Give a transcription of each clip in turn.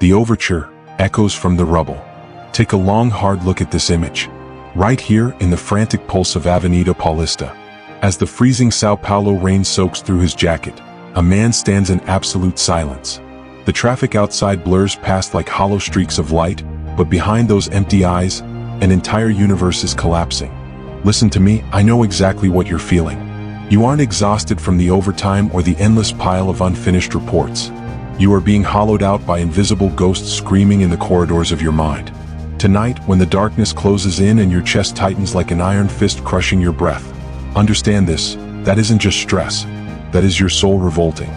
The Overture echoes from the rubble. Take a long, hard look at this image. Right here in the frantic pulse of Avenida Paulista. As the freezing Sao Paulo rain soaks through his jacket, a man stands in absolute silence. The traffic outside blurs past like hollow streaks of light, but behind those empty eyes, an entire universe is collapsing. Listen to me, I know exactly what you're feeling. You aren't exhausted from the overtime or the endless pile of unfinished reports. You are being hollowed out by invisible ghosts screaming in the corridors of your mind. Tonight, when the darkness closes in and your chest tightens like an iron fist crushing your breath, understand this, that isn't just stress, that is your soul revolting.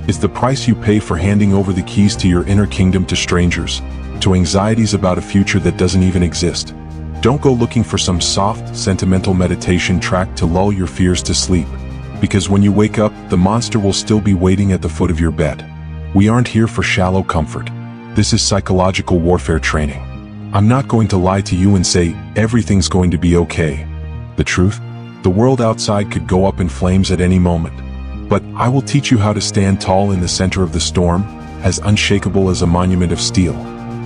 It's the price you pay for handing over the keys to your inner kingdom to strangers, to anxieties about a future that doesn't even exist. Don't go looking for some soft, sentimental meditation track to lull your fears to sleep, because when you wake up, the monster will still be waiting at the foot of your bed. We aren't here for shallow comfort. This is psychological warfare training. I'm not going to lie to you and say, everything's going to be okay. The truth? The world outside could go up in flames at any moment. But I will teach you how to stand tall in the center of the storm, as unshakable as a monument of steel.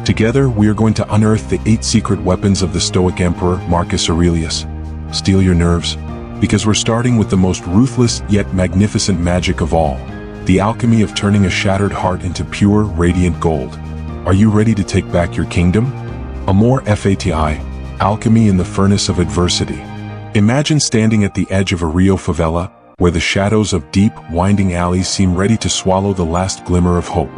Together, we are going to unearth the 8 secret weapons of the Stoic Emperor Marcus Aurelius. Steel your nerves, because we're starting with the most ruthless yet magnificent magic of all, the alchemy of turning a shattered heart into pure, radiant gold. Are you ready to take back your kingdom? Amor Fati, alchemy in the furnace of adversity. Imagine standing at the edge of a Rio favela, where the shadows of deep, winding alleys seem ready to swallow the last glimmer of hope.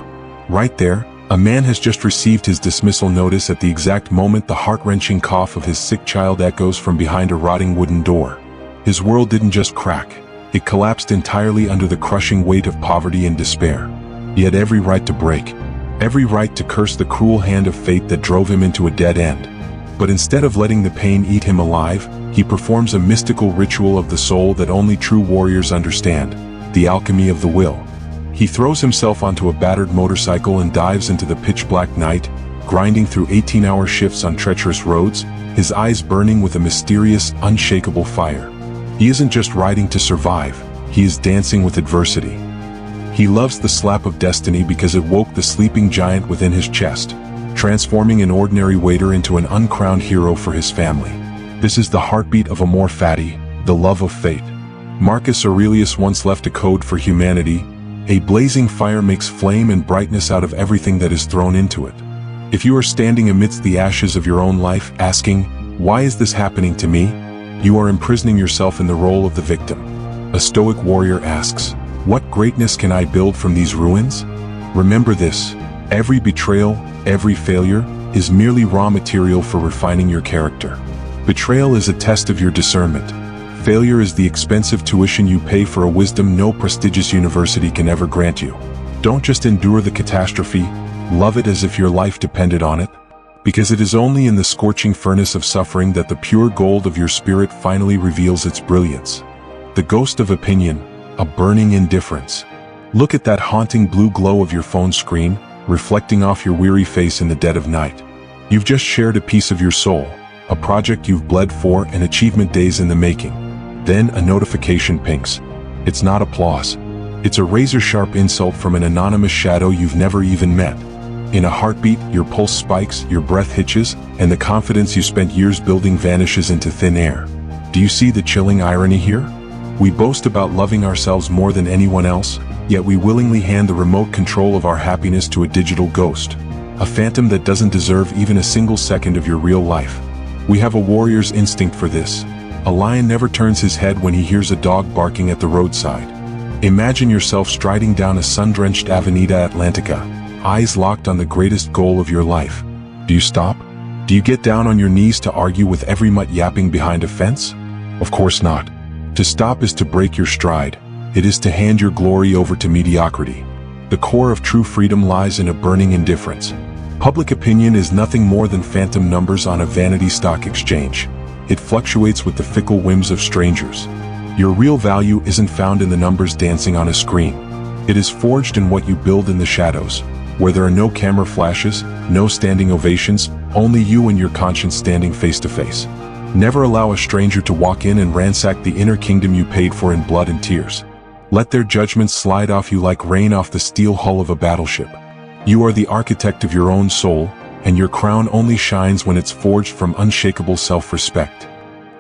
Right there, a man has just received his dismissal notice at the exact moment the heart-wrenching cough of his sick child echoes from behind a rotting wooden door. His world didn't just crack, it collapsed entirely under the crushing weight of poverty and despair. He had every right to break, every right to curse the cruel hand of fate that drove him into a dead end. But instead of letting the pain eat him alive, he performs a mystical ritual of the soul that only true warriors understand, the alchemy of the will. He throws himself onto a battered motorcycle and dives into the pitch-black night, grinding through 18-hour shifts on treacherous roads, his eyes burning with a mysterious, unshakable fire. He isn't just riding to survive, he is dancing with adversity. He loves the slap of destiny because it woke the sleeping giant within his chest, transforming an ordinary waiter into an uncrowned hero for his family. This is the heartbeat of Amor Fati, the love of fate. Marcus Aurelius once left a code for humanity: a blazing fire makes flame and brightness out of everything that is thrown into it. If you are standing amidst the ashes of your own life, asking, "Why is this happening to me?" you are imprisoning yourself in the role of the victim. A Stoic warrior asks, "What greatness can I build from these ruins?" Remember this: every betrayal, every failure, is merely raw material for refining your character. Betrayal is a test of your discernment. Failure is the expensive tuition you pay for a wisdom no prestigious university can ever grant you. Don't just endure the catastrophe, love it as if your life depended on it. Because it is only in the scorching furnace of suffering that the pure gold of your spirit finally reveals its brilliance. The ghost of opinion, a burning indifference. Look at that haunting blue glow of your phone screen, reflecting off your weary face in the dead of night. You've just shared a piece of your soul, a project you've bled for and achievement days in the making. Then a notification pings. It's not applause. It's a razor-sharp insult from an anonymous shadow you've never even met. In a heartbeat, your pulse spikes, your breath hitches, and the confidence you spent years building vanishes into thin air. Do you see the chilling irony here? We boast about loving ourselves more than anyone else, yet we willingly hand the remote control of our happiness to a digital ghost, a phantom that doesn't deserve even a single second of your real life. We have a warrior's instinct for this. A lion never turns his head when he hears a dog barking at the roadside. Imagine yourself striding down a sun-drenched Avenida Atlantica, eyes locked on the greatest goal of your life. Do you stop? Do you get down on your knees to argue with every mutt yapping behind a fence? Of course not. To stop is to break your stride. It is to hand your glory over to mediocrity. The core of true freedom lies in a burning indifference. Public opinion is nothing more than phantom numbers on a vanity stock exchange. It fluctuates with the fickle whims of strangers. Your real value isn't found in the numbers dancing on a screen. It is forged in what you build in the shadows, where there are no camera flashes, no standing ovations, only you and your conscience standing face to face. Never allow a stranger to walk in and ransack the inner kingdom you paid for in blood and tears. Let their judgments slide off you like rain off the steel hull of a battleship. You are the architect of your own soul, and your crown only shines when it's forged from unshakable self-respect.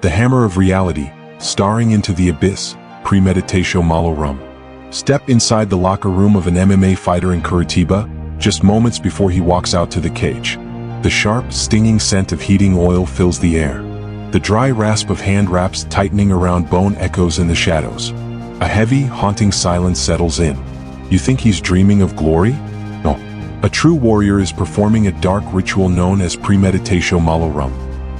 The hammer of reality, staring into the abyss, Premeditatio Malorum. Step inside the locker room of an MMA fighter in Curitiba, just moments before he walks out to the cage. The sharp, stinging scent of heating oil fills the air. The dry rasp of hand wraps tightening around bone echoes in the shadows. A heavy, haunting silence settles in. You think he's dreaming of glory? No. A true warrior is performing a dark ritual known as Premeditatio Malorum.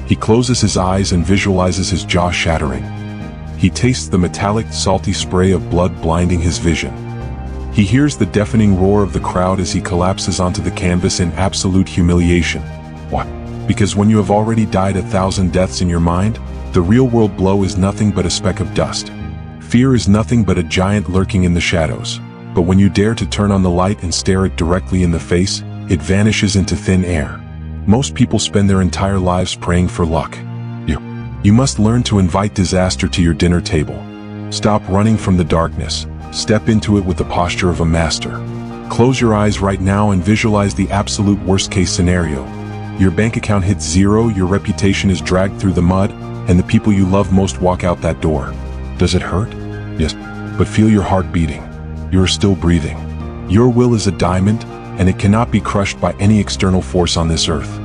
He closes his eyes and visualizes his jaw shattering. He tastes the metallic, salty spray of blood blinding his vision. He hears the deafening roar of the crowd as he collapses onto the canvas in absolute humiliation. Why? Because when you have already died 1,000 deaths in your mind, the real-world blow is nothing but a speck of dust. Fear is nothing but a giant lurking in the shadows. But when you dare to turn on the light and stare it directly in the face, it vanishes into thin air. Most people spend their entire lives praying for luck. You must learn to invite disaster to your dinner table. Stop running from the darkness. Step into it with the posture of a master. Close your eyes right now and visualize the absolute worst-case scenario. Your bank account hits zero, your reputation is dragged through the mud, and the people you love most walk out that door. Does it hurt? Yes, but feel your heart beating. You are still breathing. Your will is a diamond, and it cannot be crushed by any external force on this earth.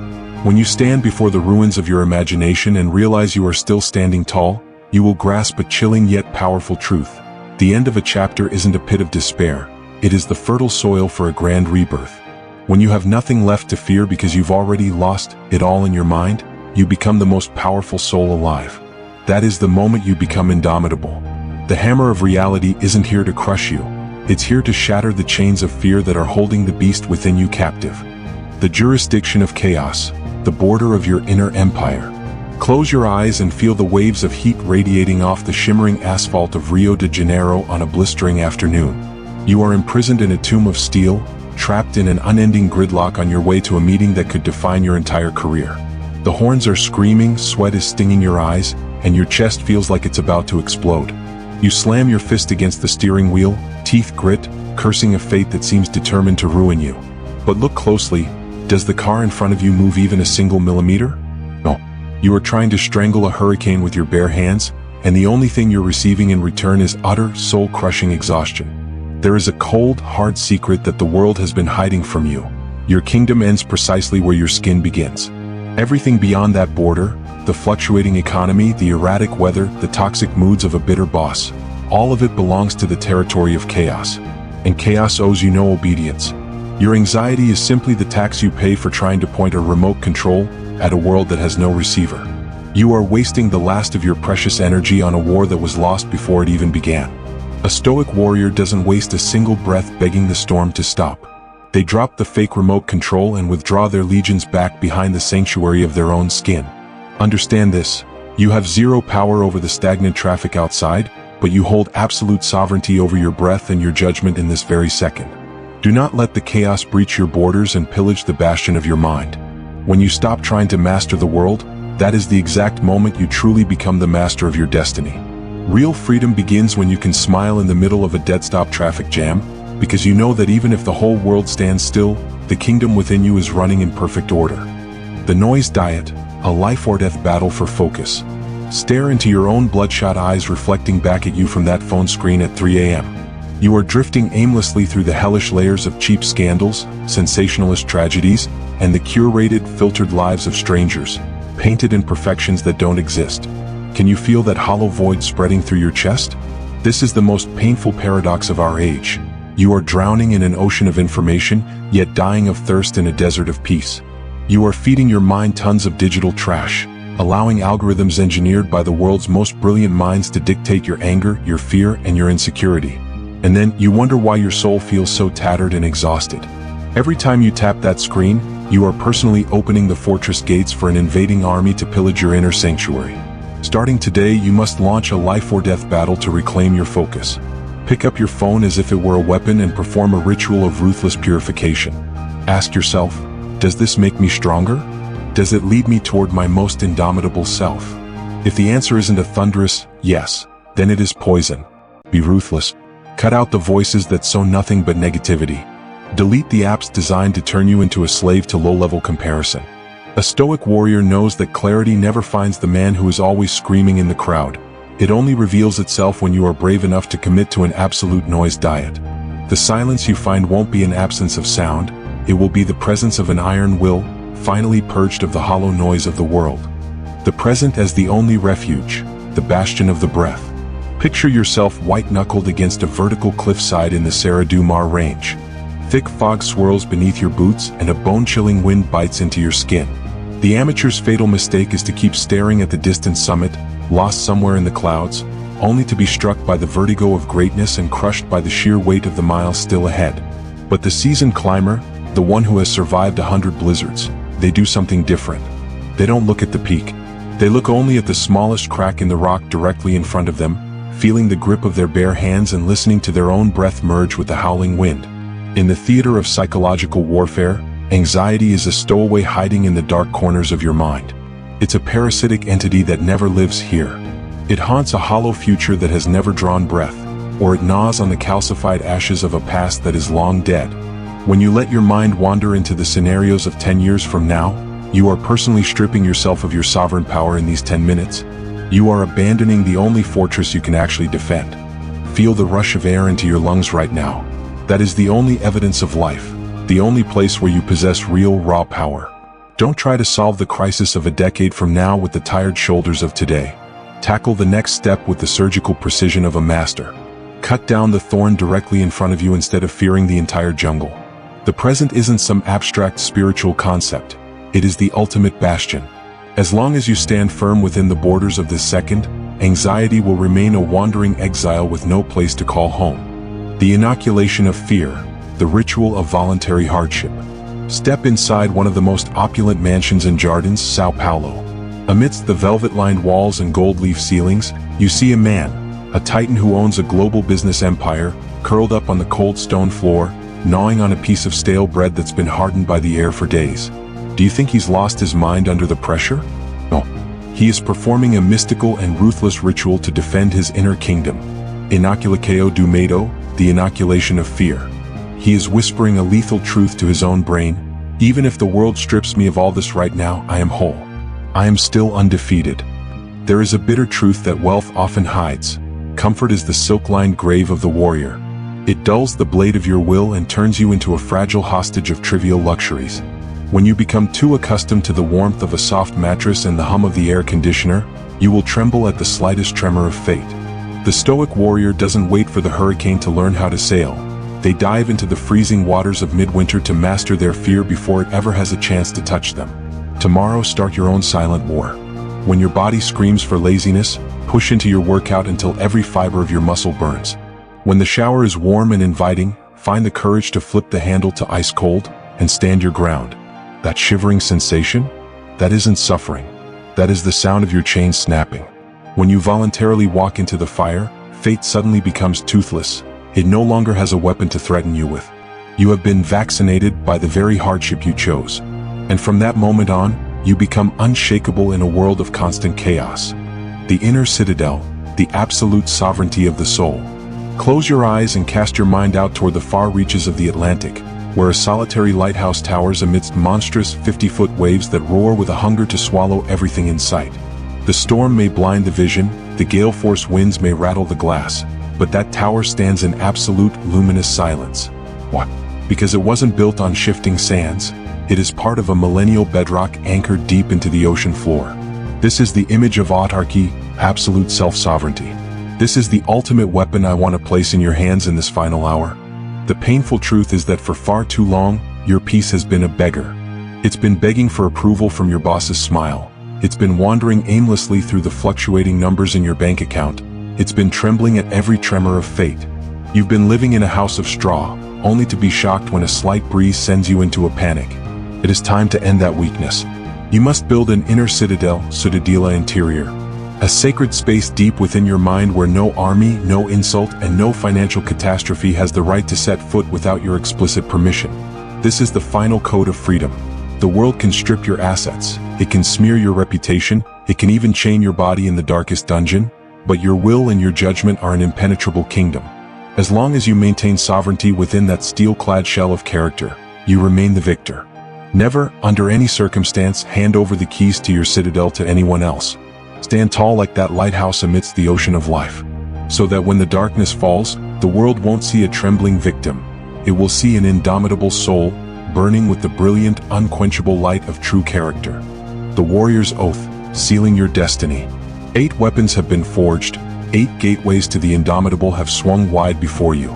When you stand before the ruins of your imagination and realize you are still standing tall, you will grasp a chilling yet powerful truth. The end of a chapter isn't a pit of despair. It is the fertile soil for a grand rebirth. When you have nothing left to fear because you've already lost it all in your mind, you become the most powerful soul alive. That is the moment you become indomitable. The hammer of reality isn't here to crush you. It's here to shatter the chains of fear that are holding the beast within you captive. The jurisdiction of chaos, the border of your inner empire. Close your eyes and feel the waves of heat radiating off the shimmering asphalt of Rio de Janeiro on a blistering afternoon. You are imprisoned in a tomb of steel, trapped in an unending gridlock on your way to a meeting that could define your entire career. The horns are screaming, sweat is stinging your eyes, and your chest feels like it's about to explode. You slam your fist against the steering wheel, teeth grit, cursing a fate that seems determined to ruin you. But look closely. Does the car in front of you move even a single millimeter? No. You are trying to strangle a hurricane with your bare hands, and the only thing you're receiving in return is utter, soul-crushing exhaustion. There is a cold, hard secret that the world has been hiding from you. Your kingdom ends precisely where your skin begins. Everything beyond that border, the fluctuating economy, the erratic weather, the toxic moods of a bitter boss, all of it belongs to the territory of chaos. And chaos owes you no obedience. Your anxiety is simply the tax you pay for trying to point a remote control at a world that has no receiver. You are wasting the last of your precious energy on a war that was lost before it even began. A Stoic warrior doesn't waste a single breath begging the storm to stop. They drop the fake remote control and withdraw their legions back behind the sanctuary of their own skin. Understand this: you have zero power over the stagnant traffic outside, but you hold absolute sovereignty over your breath and your judgment in this very second. Do not let the chaos breach your borders and pillage the bastion of your mind. When you stop trying to master the world, that is the exact moment you truly become the master of your destiny. Real freedom begins when you can smile in the middle of a dead-stop traffic jam, because you know that even if the whole world stands still, the kingdom within you is running in perfect order. The noise diet, a life-or-death battle for focus. Stare into your own bloodshot eyes reflecting back at you from that phone screen at 3 a.m. You are drifting aimlessly through the hellish layers of cheap scandals, sensationalist tragedies, and the curated, filtered lives of strangers, painted in perfections that don't exist. Can you feel that hollow void spreading through your chest? This is the most painful paradox of our age. You are drowning in an ocean of information, yet dying of thirst in a desert of peace. You are feeding your mind tons of digital trash, allowing algorithms engineered by the world's most brilliant minds to dictate your anger, your fear, and your insecurity. And then you wonder why your soul feels so tattered and exhausted. Every time you tap that screen, you are personally opening the fortress gates for an invading army to pillage your inner sanctuary. Starting today, you must launch a life-or-death battle to reclaim your focus. Pick up your phone as if it were a weapon and perform a ritual of ruthless purification. Ask yourself, does this make me stronger? Does it lead me toward my most indomitable self? If the answer isn't a thunderous yes, then it is poison. Be ruthless. Cut out the voices that sow nothing but negativity. Delete the apps designed to turn you into a slave to low-level comparison. A Stoic warrior knows that clarity never finds the man who is always screaming in the crowd. It only reveals itself when you are brave enough to commit to an absolute noise diet. The silence you find won't be an absence of sound, it will be the presence of an iron will, finally purged of the hollow noise of the world. The present as the only refuge, the bastion of the breath. Picture yourself white-knuckled against a vertical cliffside in the Serra do Mar range. Thick fog swirls beneath your boots and a bone-chilling wind bites into your skin. The amateur's fatal mistake is to keep staring at the distant summit, lost somewhere in the clouds, only to be struck by the vertigo of greatness and crushed by the sheer weight of the miles still ahead. But the seasoned climber, the one who has survived 100 blizzards, they do something different. They don't look at the peak. They look only at the smallest crack in the rock directly in front of them, feeling the grip of their bare hands and listening to their own breath merge with the howling wind. In the theater of psychological warfare, anxiety is a stowaway hiding in the dark corners of your mind. It's a parasitic entity that never lives here. It haunts a hollow future that has never drawn breath, or it gnaws on the calcified ashes of a past that is long dead. When you let your mind wander into the scenarios of 10 years from now, you are personally stripping yourself of your sovereign power in these 10 minutes. You are abandoning the only fortress you can actually defend. Feel the rush of air into your lungs right now. That is the only evidence of life, the only place where you possess real raw power. Don't try to solve the crisis of a decade from now with the tired shoulders of today. Tackle the next step with the surgical precision of a master. Cut down the thorn directly in front of you instead of fearing the entire jungle. The present isn't some abstract spiritual concept. It is the ultimate bastion. As long as you stand firm within the borders of this second, anxiety will remain a wandering exile with no place to call home. The inoculation of fear, the ritual of voluntary hardship. Step inside one of the most opulent mansions in Jardins, Sao Paulo. Amidst the velvet-lined walls and gold-leaf ceilings, you see a man, a titan who owns a global business empire, curled up on the cold stone floor, gnawing on a piece of stale bread that's been hardened by the air for days. Do you think he's lost his mind under the pressure? No. He is performing a mystical and ruthless ritual to defend his inner kingdom. Inoculacao do medo, the inoculation of fear. He is whispering a lethal truth to his own brain. Even if the world strips me of all this right now, I am whole. I am still undefeated. There is a bitter truth that wealth often hides. Comfort is the silk-lined grave of the warrior. It dulls the blade of your will and turns you into a fragile hostage of trivial luxuries. When you become too accustomed to the warmth of a soft mattress and the hum of the air conditioner, you will tremble at the slightest tremor of fate. The Stoic warrior doesn't wait for the hurricane to learn how to sail. They dive into the freezing waters of midwinter to master their fear before it ever has a chance to touch them. Tomorrow, start your own silent war. When your body screams for laziness, push into your workout until every fiber of your muscle burns. When the shower is warm and inviting, find the courage to flip the handle to ice cold and stand your ground. That shivering sensation? That isn't suffering. That is the sound of your chains snapping. When you voluntarily walk into the fire, fate suddenly becomes toothless. It no longer has a weapon to threaten you with. You have been vaccinated by the very hardship you chose. And from that moment on, you become unshakable in a world of constant chaos. The Inner Citadel, the absolute sovereignty of the soul. Close your eyes and cast your mind out toward the far reaches of the Atlantic, where a solitary lighthouse towers amidst monstrous 50-foot waves that roar with a hunger to swallow everything in sight. The storm may blind the vision, the gale-force winds may rattle the glass, but that tower stands in absolute luminous silence. Why? Because it wasn't built on shifting sands. It is part of a millennial bedrock anchored deep into the ocean floor. This is the image of autarky, absolute self-sovereignty. This is the ultimate weapon I want to place in your hands in this final hour. The painful truth is that for far too long, your peace has been a beggar. It's been begging for approval from your boss's smile. It's been wandering aimlessly through the fluctuating numbers in your bank account. It's been trembling at every tremor of fate. You've been living in a house of straw, only to be shocked when a slight breeze sends you into a panic. It is time to end that weakness. You must build an inner citadel, Cittadella interior. A sacred space deep within your mind where no army, no insult, and no financial catastrophe has the right to set foot without your explicit permission. This is the final code of freedom. The world can strip your assets, it can smear your reputation, it can even chain your body in the darkest dungeon, but your will and your judgment are an impenetrable kingdom. As long as you maintain sovereignty within that steel-clad shell of character, you remain the victor. Never, under any circumstance, hand over the keys to your citadel to anyone else. Stand tall like that lighthouse amidst the ocean of life, so that when the darkness falls, the world won't see a trembling victim. It will see an indomitable soul, burning with the brilliant, unquenchable light of true character. The warrior's oath, sealing your destiny. 8 weapons have been forged, 8 gateways to the indomitable have swung wide before you.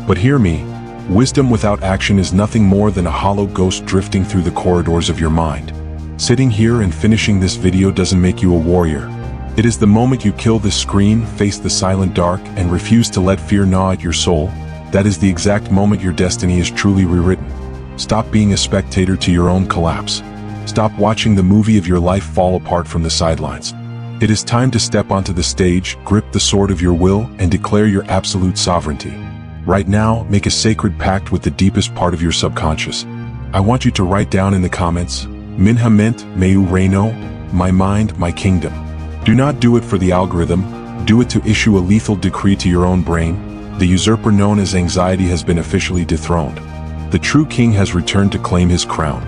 But hear me, wisdom without action is nothing more than a hollow ghost drifting through the corridors of your mind. Sitting here and finishing this video doesn't make you a warrior. It is the moment you kill the screen, face the silent dark, and refuse to let fear gnaw at your soul, that is the exact moment your destiny is truly rewritten. Stop being a spectator to your own collapse. Stop watching the movie of your life fall apart from the sidelines. It is time to step onto the stage, grip the sword of your will, and declare your absolute sovereignty. Right now, make a sacred pact with the deepest part of your subconscious. I want you to write down in the comments, Minha mente, meu reino, my mind, my kingdom. Do not do it for the algorithm, do it to issue a lethal decree to your own brain. The usurper known as anxiety has been officially dethroned. The true king has returned to claim his crown.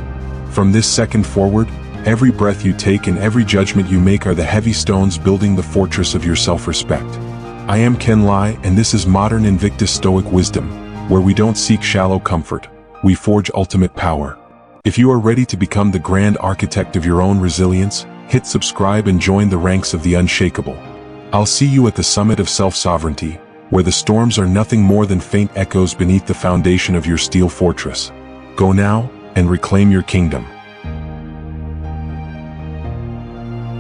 From this second forward, every breath you take and every judgment you make are the heavy stones building the fortress of your self-respect. I am Ken Lai, and this is Modern Invictus Stoic Wisdom, where we don't seek shallow comfort, we forge ultimate power. If you are ready to become the grand architect of your own resilience, hit subscribe and join the ranks of the unshakable. I'll see you at the summit of self-sovereignty, where the storms are nothing more than faint echoes beneath the foundation of your steel fortress. Go now, and reclaim your kingdom.